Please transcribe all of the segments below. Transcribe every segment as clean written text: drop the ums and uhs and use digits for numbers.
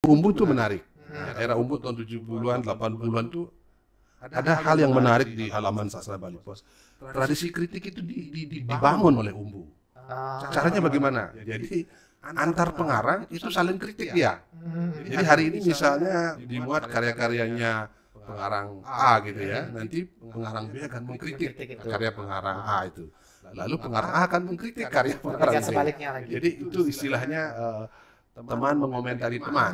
Umbu tuh menarik. Era Umbu tahun 70-an, 80-an tuh ada hal yang menarik di halaman Sastra Bali Pos. Tradisi kritik itu dibangun oleh Umbu. Caranya bagaimana? Jadi antar pengarang itu saling kritik ya. Jadi hari ini misalnya dimuat karya-karyanya pengarang A gitu ya, nanti pengarang B akan mengkritik karya pengarang A itu. Lalu pengarang A akan mengkritik karya pengarang B. Jadi itu istilahnya teman mengomentari teman.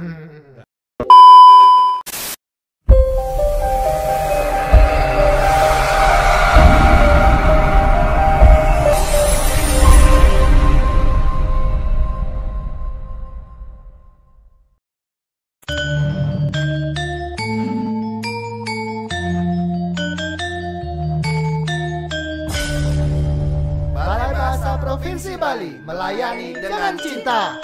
Balai Bahasa Provinsi Bali melayani dengan cinta.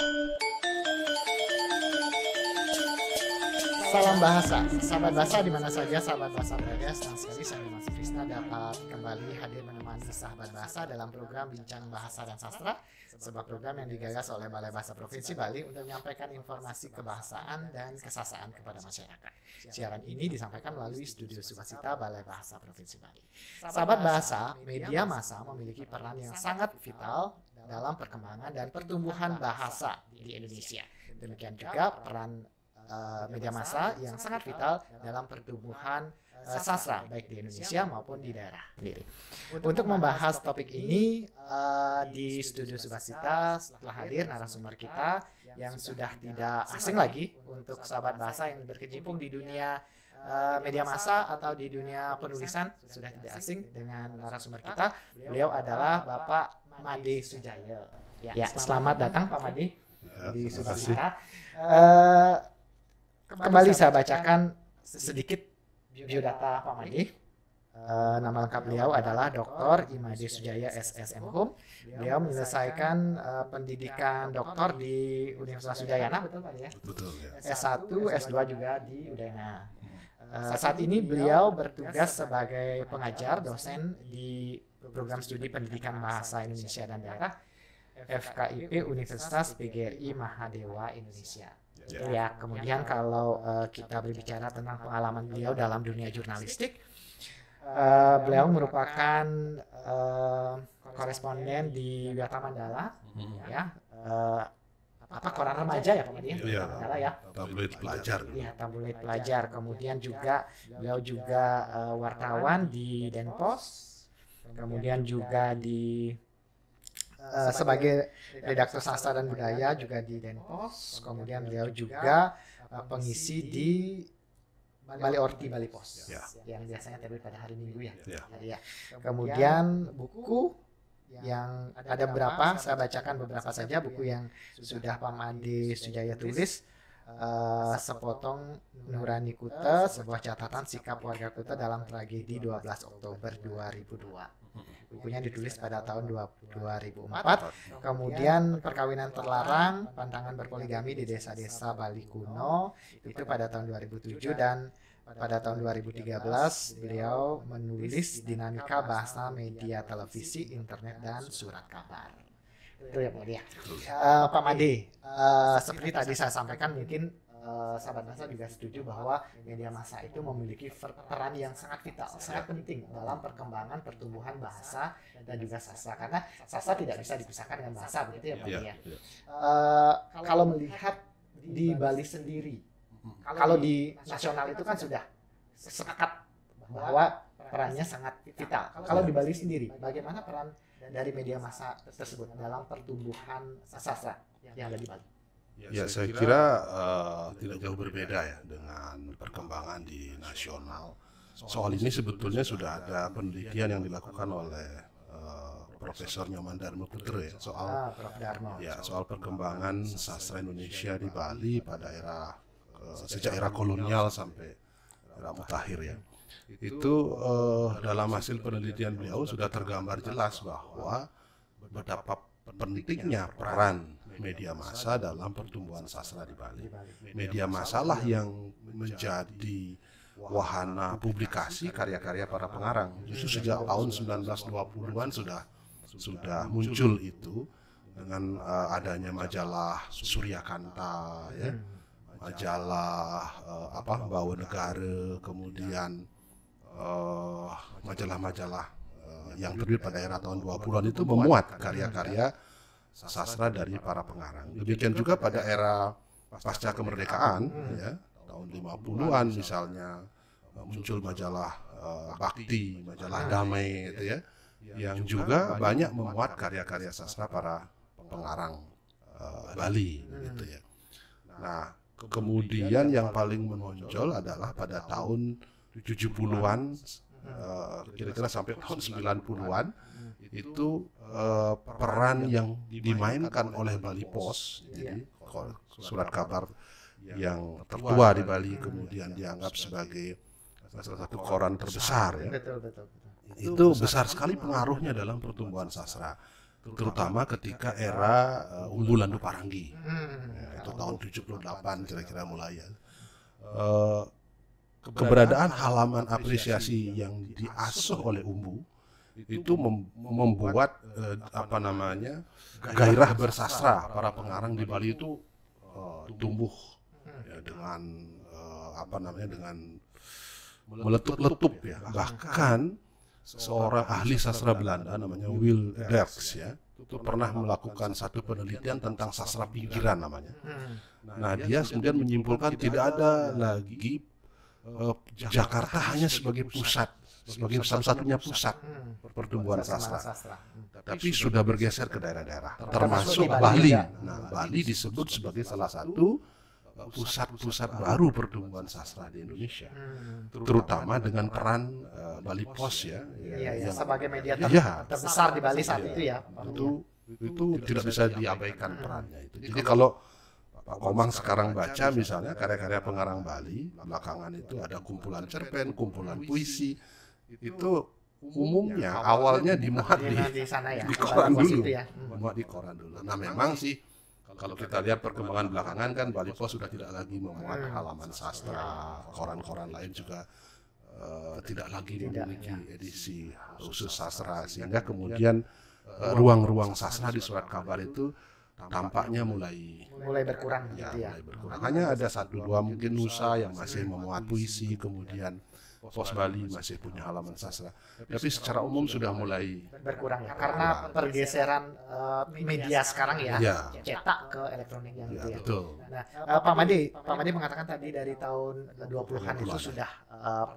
Salam bahasa, sahabat bahasa di mana saja sahabat bahasa berada. Senang sekali saya Mas Krisna dapat kembali hadir menemani sahabat bahasa dalam program Bincang Bahasa dan Sastra, sebuah program yang digagas oleh Balai Bahasa Provinsi Bali untuk menyampaikan informasi kebahasaan dan kesasaan kepada masyarakat. Siaran ini disampaikan melalui studio Sukacita Balai Bahasa Provinsi Bali. Sahabat bahasa, media massa memiliki peran yang sangat vital dalam perkembangan dan pertumbuhan bahasa di Indonesia. Demikian juga peran media massa yang sangat vital dalam pertumbuhan sastra baik di Indonesia maupun di daerah sendiri. Untuk membahas topik ini di studio Sukacita telah hadir narasumber kita yang sudah tidak asing lagi untuk sahabat bahasa yang berkecimpung di dunia media massa atau di dunia penulisan, sudah tidak asing dengan narasumber kita. Beliau adalah Bapak Made Sujaya. Ya, selamat datang Pak Made di Sukacita. Kembali saya bacakan sedikit biodata Pak Made. Nama lengkap beliau adalah Dr. Imade Sujaya SSM Hum. Beliau menyelesaikan pendidikan doktor di Universitas Udayana, betul Pak ya? Betul ya. S1, S2 juga di Udayana. Saat ini beliau bertugas sebagai pengajar dosen di program studi pendidikan bahasa Indonesia dan daerah FKIP Universitas PGRI Mahadewa Indonesia. Ya, kemudian kalau kita berbicara tentang pengalaman beliau dalam dunia jurnalistik, beliau merupakan koresponden di Wiyata Mandala, ya, koran remaja ya Pak Made, Mandala ya, tabloid pelajar. Ya, tabloid pelajar. Kemudian juga beliau juga wartawan di Denpos, kemudian juga di sebagai redaktur sastra dan budaya juga di Denpos. Kemudian beliau juga pengisi di Bali Orti Bali Pos, yang biasanya terbit pada hari Minggu ya. Ya. Kemudian buku yang ada berapa, saya bacakan beberapa saja buku yang sudah Pak Made Sujaya tulis. Sepotong Nurani Kuta, sebuah catatan sikap warga Kuta dalam tragedi 12 Oktober 2002. Bukunya ditulis pada tahun 2004. Kemudian Perkawinan Terlarang, Pantangan Berpoligami di Desa-Desa Bali Kuno, itu pada tahun 2007. Dan pada tahun 2013 beliau menulis Dinamika Bahasa Media Televisi, Internet, dan Surat Kabar. Itu ya Pak Made. Pak Made, seperti tadi saya sampaikan, mungkin sahabat bahasa juga setuju bahwa media massa itu memiliki peran yang sangat vital, sangat penting dalam perkembangan pertumbuhan bahasa dan juga sastra, karena sastra tidak bisa dipisahkan dengan bahasa, begitu ya Pak Made. Kalau melihat di Bali sendiri, kalau di nasional itu kan sudah sepakat bahwa perannya sangat vital. Kalau di Bali sendiri, bagaimana peran dari media massa tersebut dalam pertumbuhan sastra yang ada di Bali? Ya, saya kira tidak jauh berbeda ya dengan perkembangan di nasional. Soal ini sebetulnya sudah ada penelitian yang dilakukan oleh Profesor Nyoman Darmo Putra ya, soal perkembangan sastra Indonesia di Bali pada sejak era kolonial sampai era mutakhir ya. Itu dalam hasil penelitian beliau sudah tergambar jelas bahwa betapa pentingnya peran media massa dalam pertumbuhan sastra di Bali. Media massa lah yang menjadi wahana publikasi karya-karya para pengarang. Justru sejak tahun 1920-an sudah muncul itu dengan adanya majalah Surya Kanta ya, majalah Bawa Negara, kemudian majalah-majalah yang terbit pada era tahun 20-an itu memuat karya-karya sastra dari para pengarang. Demikian juga pada era pasca kemerdekaan, ya, tahun 50-an misalnya muncul majalah Bakti, majalah Damai, gitu ya, yang juga banyak memuat karya-karya sastra para pengarang Bali, gitu ya. Nah, kemudian yang paling menonjol adalah pada tahun 70-an, kira-kira sampai tahun 90-an, itu peran yang dimainkan oleh Bali Pos, jadi surat kabar yang tertua di Bali, kemudian dianggap sebagai salah satu koran terbesar, ya. Itu besar sekali pengaruhnya dalam pertumbuhan sastra, terutama ketika era Umbu Landu Paranggi, ya, itu tahun 78 kira-kira mulai, ya. Keberadaan halaman apresiasi yang diasuh oleh Umbu itu membuat gairah bersastra para pengarang di Bali itu tumbuh, ya, dengan dengan meletup-letup, ya. Bahkan seorang ahli sastra Belanda namanya Will Derks, ya, itu pernah melakukan satu penelitian tentang sastra pinggiran namanya. Nah, dia kemudian menyimpulkan tidak ada lagi Jakarta hanya sebagai pusat, sebagai satu-satunya pusat pertumbuhan sastra, tapi sudah bergeser ke daerah-daerah, termasuk Bali. Nah, Bali disebut sebagai salah satu pusat-pusat baru pertumbuhan sastra di Indonesia, terutama dengan peran Bali Pos, ya, yang sebagai media ya, terbesar di Bali saat itu, ya. Itu tidak bisa diabaikan perannya itu. Jadi kalau Pak Komang sekarang baca misalnya karya-karya pengarang Bali, belakangan itu ada kumpulan cerpen, kumpulan puisi, itu umumnya awalnya dimuat di sana, ya, di koran dulu, ya. Dimuat di koran dulu. Nah, memang sih kalau kita lihat perkembangan belakangan kan Bali Pos sudah tidak lagi memuat halaman sastra, koran-koran lain juga tidak lagi memiliki edisi khusus sastra, sehingga kemudian ruang-ruang sastra di surat kabar itu tampaknya mulai berkurang, ya, gitu, ya. mulai berkurang. Hanya ada satu dua mungkin Nusa yang masih memuat puisi, kemudian Pos Bali masih punya halaman sastra, tapi secara umum sudah mulai berkurang, ya, karena pergeseran media sekarang, ya, cetak ke elektronik, yang ya, itu, ya. betul. Nah, Pak Made mengatakan tadi dari tahun 20-an itu sudah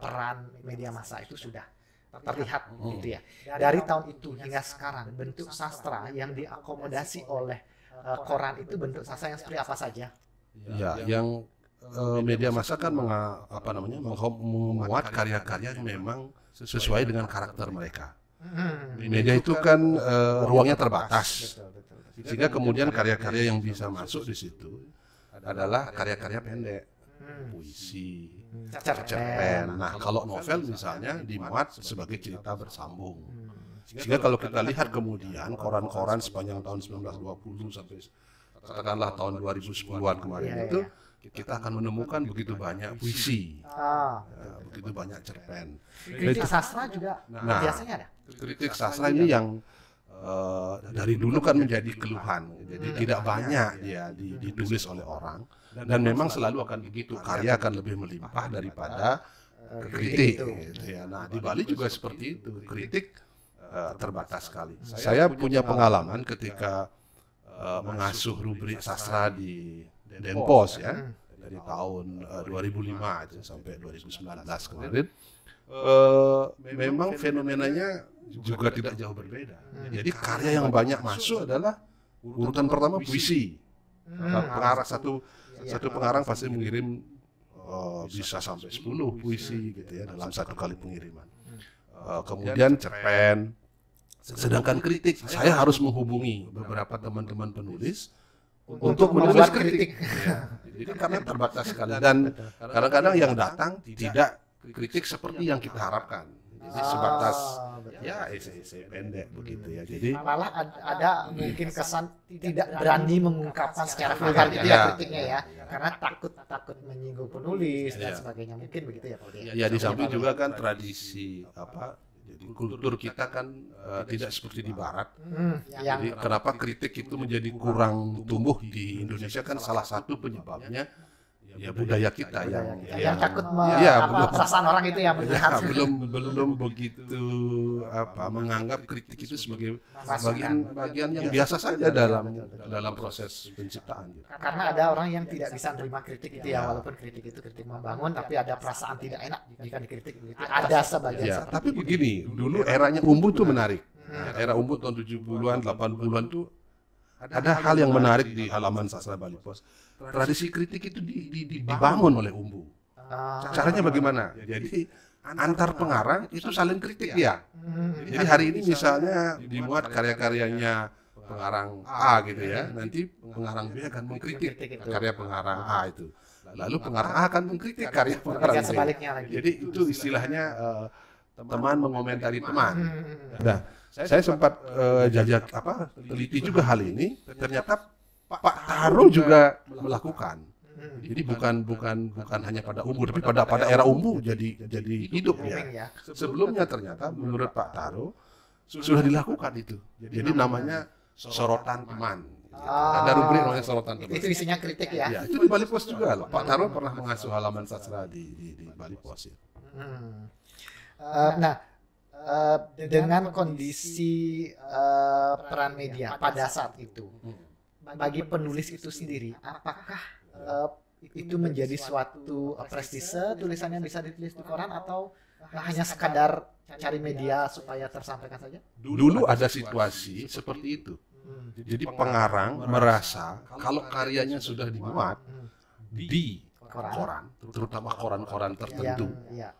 peran media massa itu sudah terlihat, gitu, ya. Dari tahun itu hingga sekarang bentuk sastra yang diakomodasi oleh koran itu bentuk sastra yang seperti apa saja? Ya, yang media massa kan memuat karya-karya yang memang sesuai dengan karakter mereka. Media itu kan ruangnya terbatas, sehingga kemudian karya-karya yang bisa masuk di situ adalah karya-karya pendek, puisi, cerpen. Nah, kalau novel misalnya dimuat sebagai cerita bersambung. Sehingga kalau kita lihat kemudian koran-koran sepanjang tahun 1920 sampai katakanlah tahun 2010-an kemarin itu, kita akan menemukan begitu banyak puisi, begitu banyak cerpen. Kritik sastra juga biasanya ada. Kritik sastra ini yang dari dulu kan menjadi keluhan, jadi tidak banyak dia ditulis oleh orang, dan memang selalu akan begitu, karya akan lebih melimpah daripada kritik, gitu, ya. Nah, di Bali juga seperti itu, kritik terbatas sekali. Saya punya pengalaman ketika mengasuh rubrik sastra di Denpos, ya, dari tahun 2005 itu sampai 2019 kemarin. Memang fenomenanya juga tidak jauh berbeda. Jadi karya yang banyak masuk adalah urutan pertama puisi. Pengarang satu pengarang pasti mengirim bisa sampai 10 puisi, gitu, ya, dalam satu kali pengiriman. Kemudian cerpen. Sedangkan kritik, saya harus menghubungi beberapa teman-teman penulis untuk menulis kritik. Ya, jadi karena terbatas sekali, dan kadang-kadang yang datang tidak kritik seperti yang kita harapkan. Jadi sebatas ya esai pendek begitu, ya. Jadi malah ada mungkin kesan tidak berani mengungkapkan secara vulgar, gitu, ya, kritiknya, ya, karena takut menyinggung penulis dan sebagainya, mungkin begitu, ya, Pak. Ya, di samping juga kan tradisi jadi kultur kita kan tidak seperti di Barat. Jadi kenapa kritik itu menjadi kurang tumbuh di Indonesia, kan salah satu penyebabnya ya budaya kita yang takut perasaan orang itu yang melihat. belum begitu menganggap kritik itu sebagai bagian yang biasa saja dalam proses penciptaan. Karena ada orang yang tidak bisa menerima kritik itu ya, walaupun kritik itu kritik membangun, tapi ada perasaan tidak enak jika dikritik begitu. Ada sebagian. Tapi begini, dulu eranya Umbu tuh menarik. Era Umbu tahun 70-an, 80-an tuh ada hal yang menarik di halaman sastra Bali Pos. Tradisi kritik itu dibangun oleh Umbu. Caranya bagaimana? Jadi antar pengarang itu saling kritik ya. Jadi hari ini misalnya dimuat karya-karyanya pengarang A gitu ya, nanti pengarang B akan mengkritik karya pengarang A itu. Lalu pengarang A akan mengkritik karya pengarang B. Jadi itu istilahnya teman mengomentari teman. Nah, saya sempat teliti juga hal ini. Ternyata Pak Taro juga melakukan. Jadi bukan hanya pada Umbu, tapi pada era Umbu jadi hidup ya. Sebelumnya ternyata menurut Pak Taro sudah dilakukan itu. Jadi namanya sorotan teman. Ada rubrik namanya sorotan teman. Itu isinya kritik ya. Ya, itu di Bali Pos juga loh. Pak Taro pernah mengasuh halaman sastra di Bali Pos ya. Dengan kondisi peran media pada saat itu, bagi penulis itu sendiri, apakah itu menjadi suatu prestise tulisannya bisa ditulis di koran, atau hanya sekadar cari media supaya tersampaikan saja? Dulu ada situasi seperti itu. Jadi pengarang merasa kalau karyanya sudah dimuat di koran, terutama koran-koran tertentu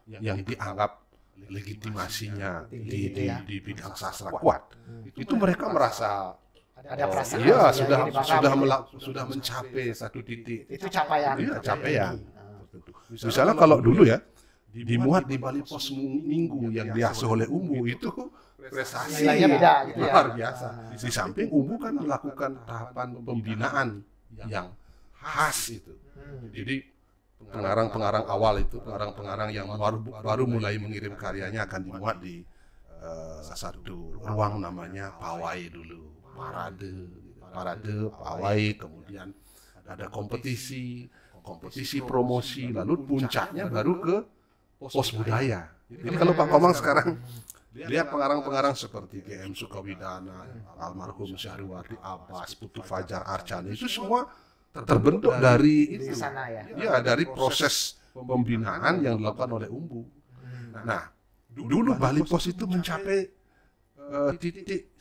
yang dianggap legitimasinya di bidang sastra kuat, itu mereka merasa ada perasaan sudah mencapai satu titik. Itu capaian. Iya, capaian. Misalnya kalau dulu ya dimuat di Bali Pos Minggu yang diasuh oleh Umbu, itu prestasi luar biasa. Di samping Umbu kan melakukan tahapan pembinaan yang khas itu. Jadi pengarang-pengarang awal itu, pengarang-pengarang yang baru mulai mengirim karyanya akan dimuat di satu ruang namanya Pawai dulu. Parade, pawai, kemudian ada kompetisi promosi, lalu puncaknya baru ke pos budaya. Jadi kalau Pak Komang sekarang lihat pengarang-pengarang seperti GM Sukawidana, almarhum Syahriwardi Abbas, Putu Fajar Arcani, itu semua terbentuk dari itu, dari proses pembinaan yang dilakukan oleh Umbu. Nah, dulu Bali Pos itu mencapai titik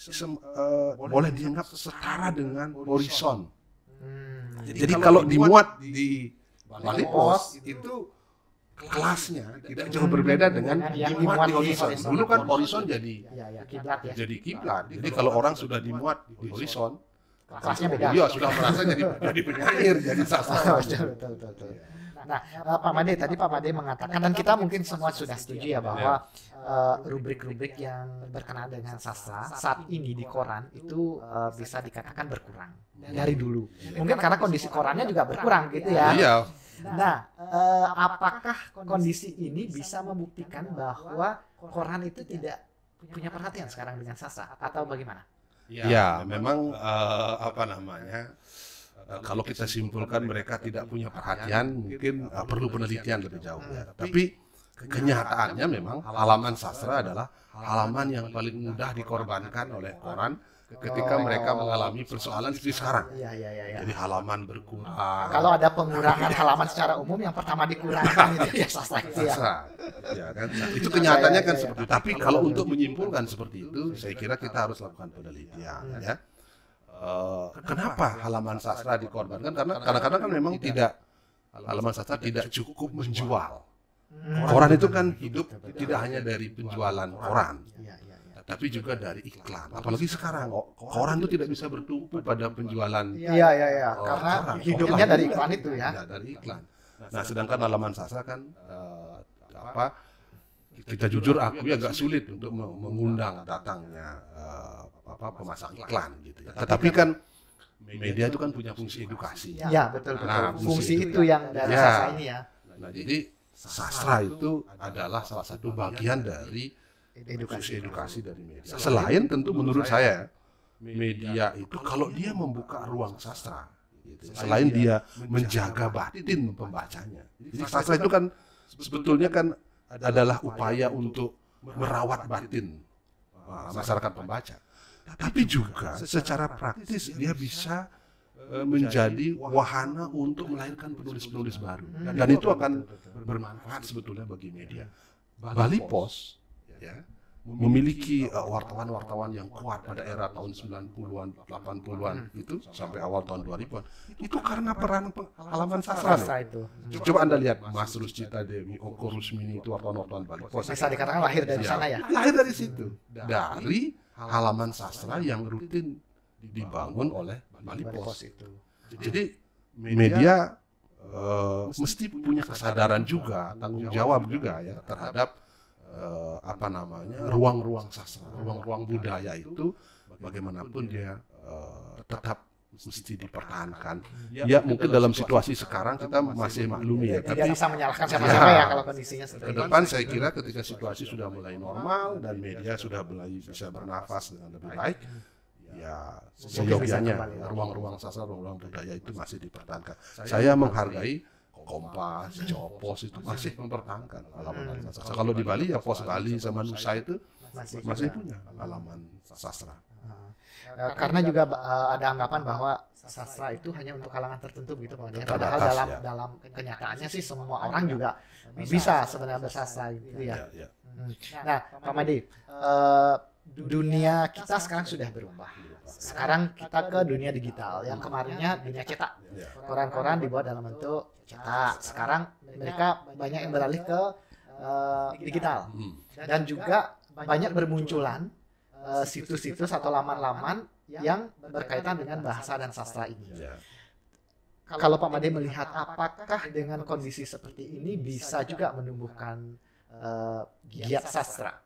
boleh dianggap setara dengan horizon. Jadi kalau dimuat di Bali Pos itu kelasnya tidak jauh berbeda dengan dimuat di horizon. Dulu kan horizon jadi kiblat. Jadi kalau orang sudah dimuat di horizon, kelasnya beda. Iya, sudah merasa jadi penyair, jadi sastra. Betul. Nah, Pak Made, tadi Pak Made mengatakan, dan kita mungkin semua sudah setuju ya, bahwa rubrik-rubrik yang berkenaan dengan sastra saat ini di koran itu bisa dikatakan berkurang dari dulu. Mungkin karena kondisi korannya juga berkurang gitu ya. Iya. Nah, apakah kondisi ini bisa membuktikan bahwa koran itu tidak punya perhatian sekarang dengan sastra, atau bagaimana? Ya, memang kalau kita simpulkan mereka tidak punya perhatian, mungkin perlu penelitian lebih jauh ya. Tapi kenyataannya memang halaman sastra adalah halaman yang paling mudah dikorbankan oleh koran ketika mereka mengalami persoalan seperti sekarang. Jadi halaman berkurang. Kalau ada pengurangan halaman secara umum, yang pertama dikurangkan itu ya sastra itu ya. Ya kan? Nah, itu kenyataannya kan seperti itu. Tapi kalau untuk menyimpulkan seperti itu, saya kira kita harus lakukan penelitian ya. Kenapa halaman sastra dikorbankan? Karena kadang-kadang kan memang halaman sastra tidak cukup menjual. Koran itu kan hidup tidak hanya dari penjualan koran, tapi juga dari iklan. Apalagi sekarang koran itu tidak bisa bertumpu pada penjualan. Karena hidupnya dari iklan itu ya. Dari iklan. Nah, sedangkan halaman sastra kan kita jujur akui agak sulit untuk mengundang datangnya pemasang iklan gitu ya. Tetapi kan media itu kan punya fungsi edukasi. Ya, betul. Nah, fungsi itu yang dari sastra ini ya. Nah, jadi sastra itu adalah salah satu bagian dari edukasi dari media. Selain tentu menurut saya media itu kalau dia membuka ruang sastra, gitu. Selain dia menjaga batin pembacanya. Jadi sastra itu kan sebetulnya kan adalah upaya untuk merawat batin masyarakat pembaca. Tapi juga secara praktis dia bisa menjadi wahana untuk melahirkan penulis-penulis baru. Dan itu akan bermanfaat sebetulnya bagi media. Bali Pos ya, memiliki wartawan-wartawan yang kuat pada era tahun 90-an, 80-an itu sampai awal tahun 2000-an. Itu karena peran halaman sastra itu. Coba Anda lihat Mas Ruscita Dewi, Oko Rusmini itu wartawan-wartawan Bali Pos. Bisa dikatakan lahir dari sana ya. Lahir dari situ. Dari halaman sastra yang rutin dibangun oleh Bali Pos itu. Jadi media mesti punya kesadaran juga, tanggung jawab juga ya terhadap ruang-ruang sastra, ruang-ruang budaya itu bagaimanapun dia tetap mesti dipertahankan. Ya mungkin dalam situasi sekarang kita masih maklumi ya, tapi bisa menyalahkan siapa-siapa ya kalau kondisinya seperti ke depan saya kira ketika situasi sudah mulai normal dan media sudah mulai bisa bernafas dengan lebih baik, ya seyogianya ruang-ruang sastra, ruang-ruang budaya itu masih dipertahankan. Saya menghargai Kompas, Jawa Pos itu masih mempertahankan halaman sastra. Kalau di Bali ya Pos Bali sama Nusa itu masih punya halaman sastra. Karena juga ada anggapan bahwa sastra itu hanya untuk kalangan tertentu begitu Pak. Padahal dalam kenyataannya sih semua orang juga bisa sebenarnya bersastra gitu ya. Nah, Pak Made, dunia kita sekarang sudah berubah. Sekarang kita ke dunia digital. Yang kemarinnya dunia cetak. Koran-koran dibuat dalam bentuk cetak. Sekarang mereka banyak yang beralih ke digital. Dan juga banyak bermunculan situs-situs atau laman-laman yang berkaitan dengan bahasa dan sastra ini. Kalau Pak Made melihat apakah dengan kondisi seperti ini bisa juga menumbuhkan giat sastra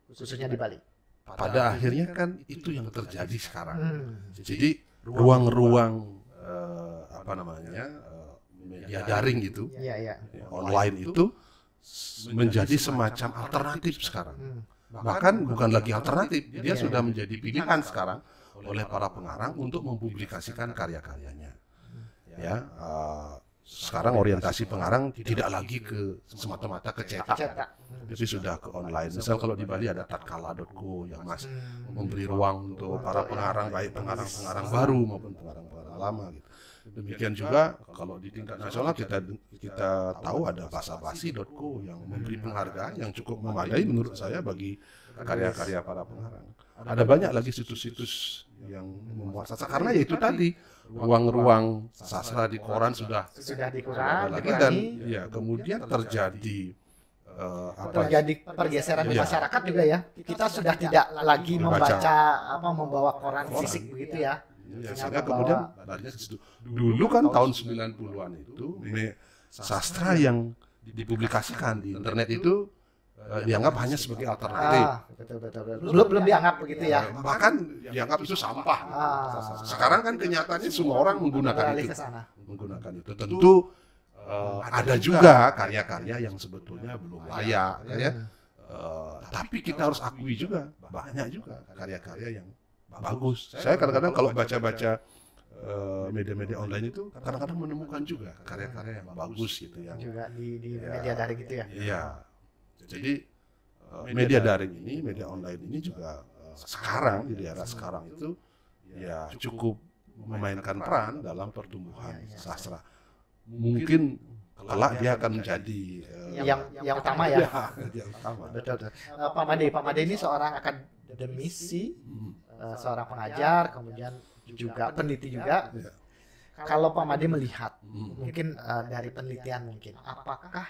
khususnya di Bali? Pada akhirnya kan itu yang terjadi sekarang. Jadi ruang-ruang media daring itu, online itu menjadi semacam alternatif sekarang. Bahkan bukan lagi alternatif, dia sudah menjadi pilihan sekarang oleh para pengarang untuk mempublikasikan karya-karyanya. Ya, sekarang orientasi pengarang tidak lagi ke semata-mata ke cetak, tapi sudah ke online. Misal kalau di Bali ada tatkala.co yang masih memberi ruang untuk para pengarang, baik pengarang-pengarang baru maupun pengarang-pengarang lama. Gitu. Demikian juga kalau di tingkat nasional kita tahu ada basabasi.co yang memberi penghargaan yang cukup memadai menurut saya bagi karya-karya para pengarang. Ada banyak lagi situs-situs yang membuat sastra karena yaitu tadi ruang-ruang sastra di koran sudah dikurangi dan ya kemudian terjadi pergeseran di masyarakat juga ya. Kita sudah tidak lagi membawa koran fisik begitu ya. Ya, sehingga kemudian larinya ke situ. Dulu kan tahun 90-an itu sastra yang dipublikasikan di internet itu dianggap hanya sebagai alternatif. Belum dianggap begitu ya. Bahkan dianggap itu sampah. Sekarang kan kenyataannya semua orang menggunakan itu. Tentu ada juga karya-karya yang sebetulnya belum layak ya. Tapi kita harus akui juga banyak juga karya-karya yang bagus. Saya kadang-kadang kalau baca-baca media-media online itu kadang-kadang menemukan juga karya-karya yang bagus gitu ya. Juga di media daring gitu ya. Iya. Jadi media daring ini, media online ini juga sekarang di era sekarang itu ya cukup memainkan peran dalam pertumbuhan sastra. Mungkin kelak dia akan menjadi yang utama ya. Yang utama. Betul. Pak Made ini seorang akademisi, seorang pengajar, kemudian juga peneliti juga. Kalau Pak Made melihat, mungkin dari penelitian mungkin, apakah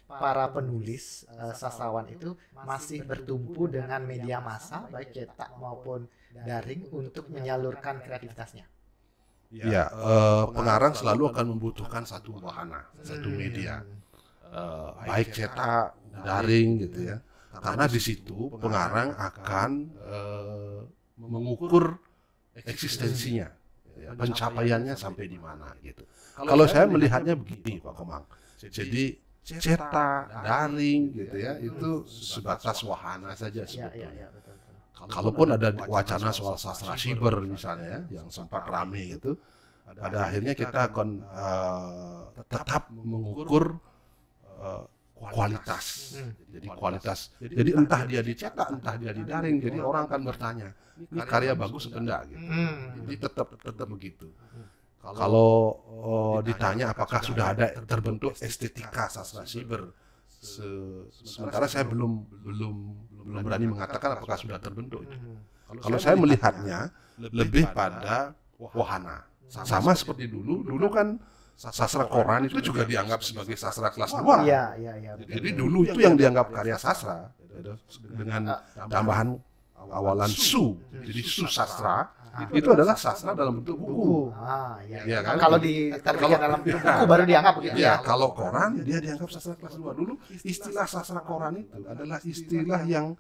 para penulis sastrawan itu masih bertumpu dengan media massa, baik cetak maupun daring, untuk menyalurkan kreativitasnya? Ya, pengarang selalu akan membutuhkan satu wahana, satu media, baik cetak, daring gitu ya. Karena di situ pengarang akan mengukur eksistensinya, ya, pencapaiannya sampai di mana gitu. Kalau saya melihatnya begini Pak Komang, jadi cetak, daring gitu ya, itu sebatas wahana saja sebetulnya. Kalaupun ada wacana soal sastra siber misalnya ya, yang sempat ramai itu, pada akhirnya kita akan tetap mengukur kualitas. Jadi kualitas. Jadi entah dia dicetak, entah dia di daring, jadi orang akan bertanya, ini karya bagus atau enggak gitu. Jadi tetap begitu. Kalau ditanya apakah sudah ada terbentuk estetika sastra siber, sementara saya belum berani mengatakan apakah sudah terbentuk itu. Kalau saya melihatnya lebih pada wahana. Sama seperti dulu kan sastra koran itu juga dianggap sebagai sastra kelas 2. Iya. Jadi dulu itu yang dianggap karya sastra dengan tambahan awalan su. Jadi su sastra itu adalah sastra dalam bentuk buku. Ya, kan? Kalau diterbitkan dalam bentuk buku baru dianggap begitu ya. Kalau koran dia dianggap sastra kelas 2. Dulu istilah sastra koran itu adalah istilah yang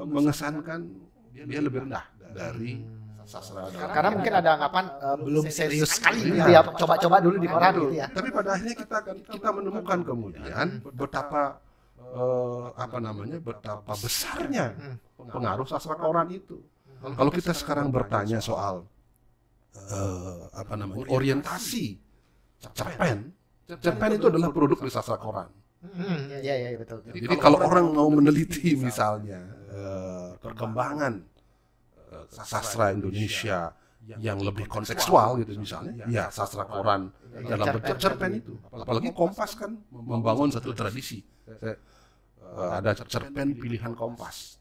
mengesankan dia lebih rendah dari sastra. Karena mungkin ada anggapan belum serius sekali gitu ya, coba-coba dulu di koran gitu ya. Tapi pada akhirnya kita menemukan kemudian betapa betapa besarnya pengaruh sastra koran itu. Kalau kita sekarang bertanya soal orientasi cerpen itu adalah produk dari sastra koran. Iya betul. Jadi kalau orang mau meneliti misalnya perkembangan sastra Indonesia yang lebih kontekstual gitu misalnya, ya sastra koran dalam bentuk cerpen itu. Apalagi Kompas kan membangun satu tradisi. Ada cerpen pilihan Kompas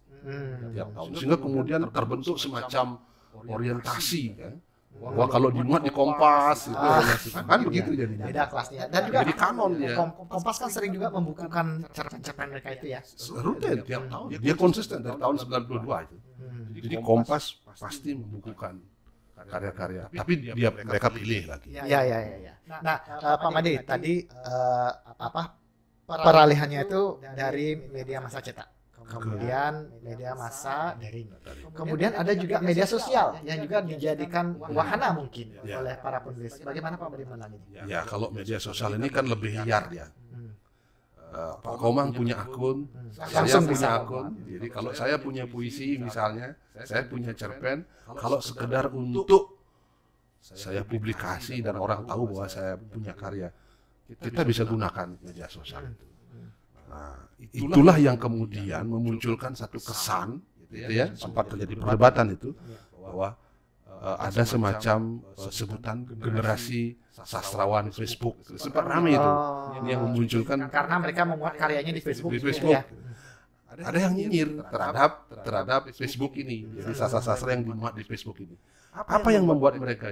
tiap tahun, sehingga kemudian terbentuk semacam orientasi kan. Wah kalau dimuat di Kompas itu kan begitu jadinya. Beda kelasnya. Dan juga jadi kanon dia. Kompas kan sering juga membukukan cerpen-cerpen mereka itu ya. Rutin tiap tahun. Dia konsisten dari tahun 92 itu. Jadi Kompas pasti membukukan karya-karya. Tapi mereka pilih lagi. Iya. Nah, Pak Made tadi peralihannya itu dari media massa cetak, kemudian media massa daring, kemudian ada juga media sosial yang juga dijadikan wahana mungkin oleh para penulis. Bagaimana Pak Made menangani? Ya kalau media sosial ini kan lebih liar ya. Pak Komang punya akun, saya punya akun. Jadi kalau saya punya puisi misalnya, saya punya cerpen, kalau sekedar untuk saya publikasi dan orang tahu bahwa saya punya karya, kita bisa gunakan media sosial itu. Nah, itulah yang kemudian memunculkan satu kesan, gitu ya, sempat terjadi perdebatan itu, bahwa ada semacam sebutan generasi sastrawan Facebook, sempat ramai itu, ini yang memunculkan karena mereka memuat karyanya di Facebook. Ada yang nyinyir terhadap Facebook ini, jadi sastra-sastra yang dimuat di Facebook ini. Apa yang membuat mereka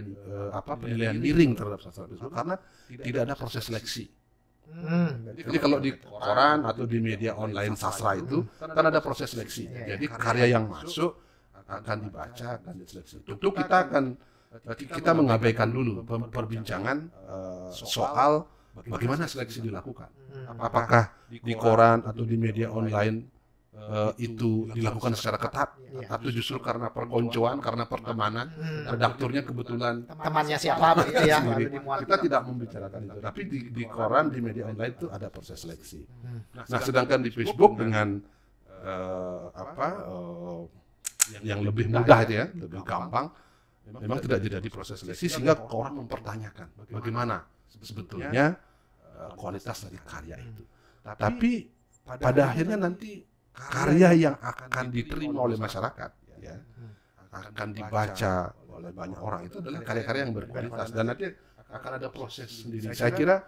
penilaian miring terhadap sastra Facebook? Karena tidak ada proses seleksi. Jadi kalau di koran atau di media online sastra itu kan ada proses seleksi. Jadi karya yang masuk akan dibaca, akan diseleksi. Tentu kita mengabaikan dulu perbincangan soal bagaimana seleksi dilakukan. Apakah di koran atau di media online itu dilakukan secara ketat, atau justru karena perkoncoan, karena pertemanan, redakturnya kebetulan temannya siapa begitu ya. Kita tidak membicarakan itu, tapi di koran, di media online itu ada proses seleksi. Nah, sedangkan di Facebook dengan yang lebih mudah itu ya, lebih gampang, memang tidak terjadi proses seleksi, sehingga orang mempertanyakan bagaimana sebetulnya kualitas dari karya itu. Tapi pada akhirnya nanti karya yang akan diterima oleh masyarakat, ya, akan dibaca oleh banyak orang, itu adalah karya-karya yang berkualitas, dan nanti akan ada proses sendiri. Saya kira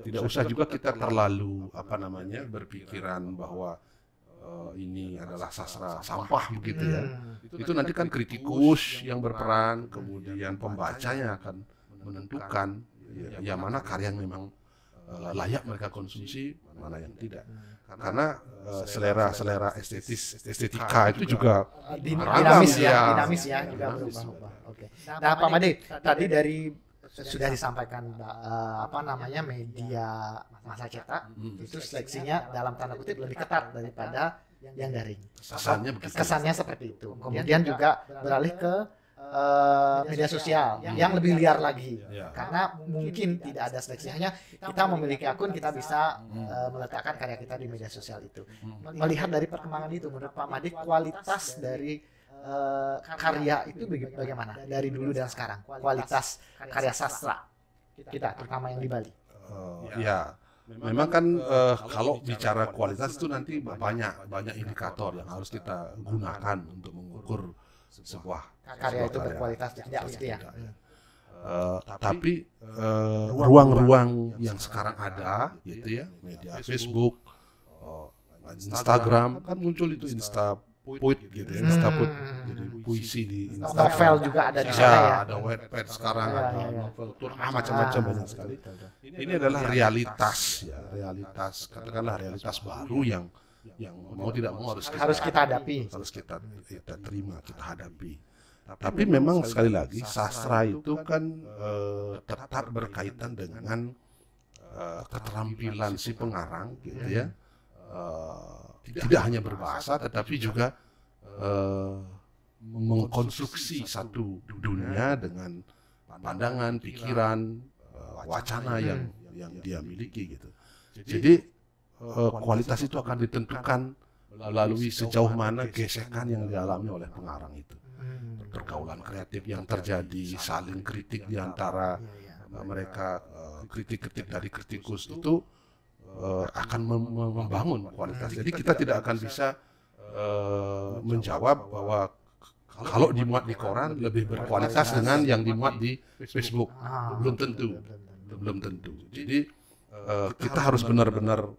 tidak usah juga kita terlalu berpikiran bahwa ini adalah sastra sampah begitu ya. Itu nanti kan kritikus yang berperan, kemudian pembacanya akan menentukan yang mana karya yang memang layak mereka konsumsi, mana yang tidak. Karena selera estetika itu juga dinamis ya juga berubah-ubah. Oke. Nah, Pak Made, tadi sudah disampaikan media massa cetak itu seleksinya dalam tanda kutip lebih ketat daripada yang daring. Kesannya seperti itu. Kemudian juga beralih ke media sosial yang lebih liar lagi, karena mungkin tidak ada seleksi, hanya kita memiliki akun, kita bisa meletakkan karya kita di media sosial itu. Melihat dari perkembangan itu, menurut Pak Made kualitas dari karya itu bagaimana dari dulu dan sekarang, kualitas karya sastra kita terutama yang di Bali? Ya, memang kan kalau bicara kualitas itu nanti banyak indikator yang harus kita gunakan untuk mengukur sebuah Karya itu berkualitas tidak pasti ya. Tapi ruang-ruang yang sekarang ada gitu ya, media Facebook, Instagram kan muncul itu Instapoet gitu ya, Instapoet jadi puisi di Instagram. Novel juga ada di sana Ya, ya. ada Wattpad sekarang, Ya, ada ya, ya. novel tur, macam-macam banyak sekali. Ini adalah realitas ya, realitas katakanlah realitas baru yang mau tidak mau Harus kita hadapi. harus kita terima, kita hadapi. Tapi memang sekali lagi sastra itu kan tetap berkaitan dengan keterampilan si pengarang gitu ya. Tidak hanya berbahasa tetapi juga mengkonstruksi satu dunia dengan pandangan, pikiran, wacana yang dia miliki gitu. Jadi kualitas itu akan ditentukan melalui sejauh mana gesekan yang dialami oleh pengarang itu. Pergaulan kreatif yang terjadi, saling kritik di antara mereka, kritik-kritik dari kritikus itu akan membangun kualitas. Jadi kita tidak akan bisa menjawab bahwa kalau dimuat di koran lebih berkualitas dengan yang dimuat di Facebook. Belum tentu. Jadi kita harus benar-benar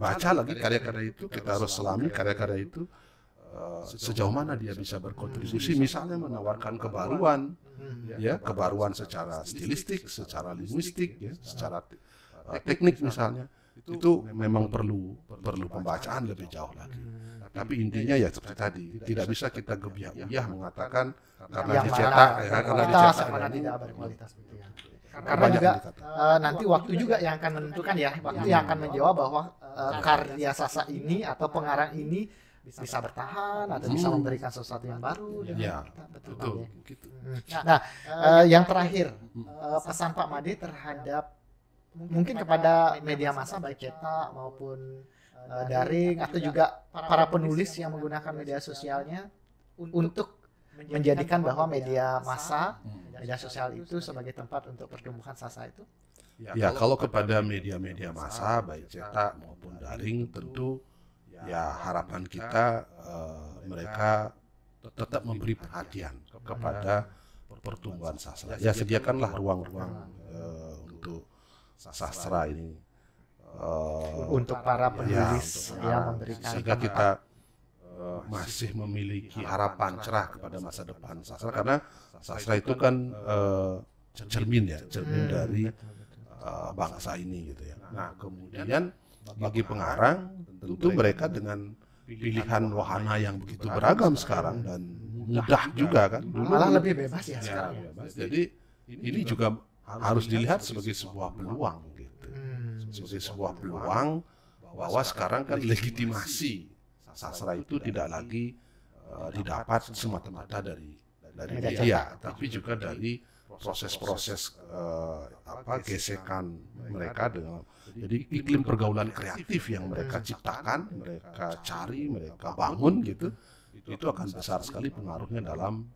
baca lagi karya-karya itu, kita harus selami karya-karya itu sejauh mana dia bisa berkontribusi, misalnya menawarkan kebaruan, ya kebaruan secara stilistik, secara linguistik, ya, secara teknik misalnya. Itu memang perlu pembacaan lebih jauh lagi. Tapi intinya ya seperti tadi, tidak bisa kita gebiah-uyah mengatakan karena Yang dicetak mana ya, karena kualitas, dicetak mana ini tidak berkualitas gitu ya. Karena banyak juga indikator. nanti waktu juga yang akan menentukan ya, waktu yang akan menjawab bahwa karya sastra ini atau pengarang ini bisa bertahan atau bisa memberikan sesuatu yang baru. Ya, Betul. betul. Ya. Gitu. Nah, yang terakhir pesan Pak Made terhadap mungkin kepada media massa baik cetak maupun daring atau juga para penulis yang menggunakan media sosialnya untuk menjadikan bahwa media massa, media sosial itu sebagai tempat untuk pertumbuhan sastra itu. Ya, kalau kepada media-media massa baik cetak maupun daring tentu ya harapan kita mereka tetap memberi perhatian kepada pertumbuhan sastra. Ya sediakanlah ruang-ruang untuk sastra ini Untuk para penulis yang memberikan sehingga kita masih memiliki harapan cerah kepada masa depan sastra, karena sastra itu kan cermin dari bangsa ini gitu ya. Nah kemudian bagi pengarang tentu mereka dengan pilihan wahana yang begitu beragam sekarang dan mudah juga kan, malah lebih bebas ya sekarang. bebas. Jadi ini juga harus dilihat sebagai sebuah peluang gitu, sebagai sebuah peluang bahwa sekarang kan legitimasi sastra itu tidak lagi didapat semata-mata dari media, tapi juga dari proses-proses gesekan mereka dengan jadi iklim pergaulan kreatif yang mereka ciptakan, mereka cari, mereka bangun gitu, itu akan besar sekali pengaruhnya dalam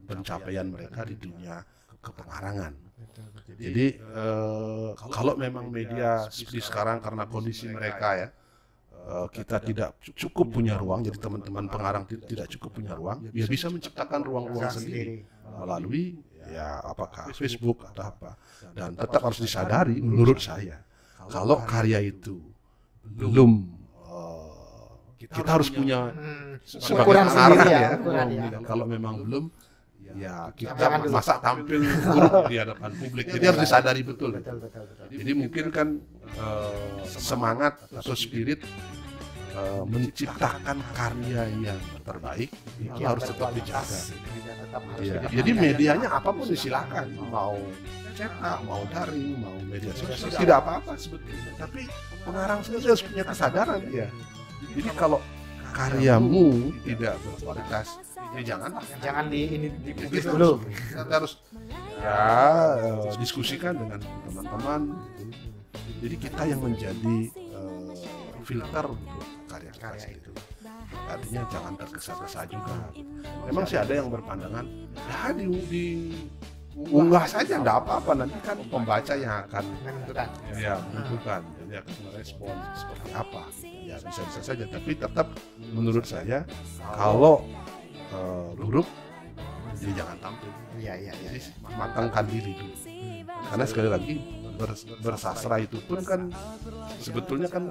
pencapaian mereka di dunia kepengarangan. Jadi kalau memang media seperti sekarang karena kondisi mereka ya, kita tidak cukup punya ruang, jadi teman-teman pengarang tidak cukup punya ruang, ya bisa menciptakan ruang-ruang sendiri melalui ya apakah Facebook atau apa. Dan tetap harus disadari menurut saya kalau karya itu belum kita harus punya sebagai ukuran pengarang sendiri ya, ukuran ya. kalau memang belum ya kita masa tampil buruk di hadapan publik, jadi harus disadari betul. Jadi mungkin kan semangat atau spirit menciptakan karya yang terbaik itu harus tetap dijaga. Ya, jadi medianya apapun silakan, mau cetak, mau daring, mau media sosial, tidak apa-apa sebetulnya. Tapi pengarang sendiri harus punya kesadaran ya. Jadi kalau karyamu tidak berkualitas, ya jangan dipukis dulu. Kita harus ya diskusikan dengan teman-teman. Jadi kita yang menjadi filter untuk karya-karya itu. artinya jangan tergesa-gesa juga. Memang sih ada yang berpandangan ya diunggah saja enggak apa-apa, nanti kan pembaca yang akan menentukan jadi akan merespon seperti apa, ya bisa-bisa saja, tapi tetap menurut saya kalau buruk jadi jangan tampil. Jadi matangkan diri dulu. Karena sekali lagi bersastra itu pun kan sebetulnya kan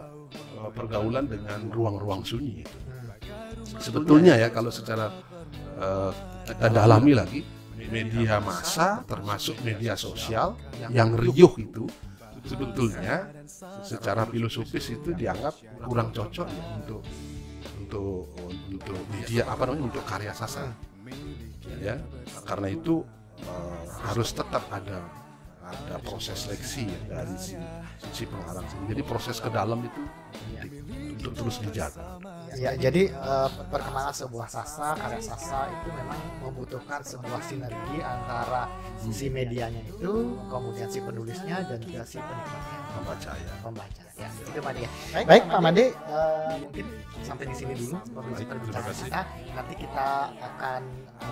pergaulan dengan ruang-ruang sunyi itu. Sebetulnya ya kalau secara kita dalami lagi, media massa termasuk media sosial yang riuh itu sebetulnya secara filosofis itu dianggap kurang cocok ya untuk media untuk karya sastra. Ya, karena itu harus tetap ada proses seleksi ya, dari sisi pengarang. Jadi proses ke dalam itu untuk terus dijaga. Ya, jadi perkembangan sebuah sastra, karya sastra itu memang membutuhkan sebuah sinergi antara si medianya itu, kemudian si penulisnya dan juga si penikmatnya, pembaca. Ya, itu Pak Made. Baik Pak Made, mungkin sampai di sini dulu perbincangan kita. Nanti kita akan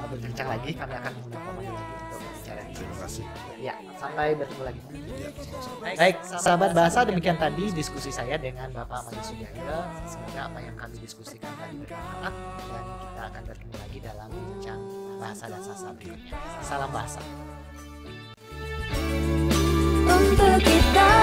berbincang lagi, kami akan mengundang Pak Made lagi untuk bicara. Terima kasih. Ya, sampai bertemu lagi. Ya, sama-sama. Baik, sahabat bahasa, demikian tadi diskusi saya dengan Bapak Made Sudjaya. Semoga apa yang kami diskusikan tadi bermanfaat dan kita akan bertemu lagi dalam bincang bahasa dan sastra berikutnya. Salam bahasa. Untuk kita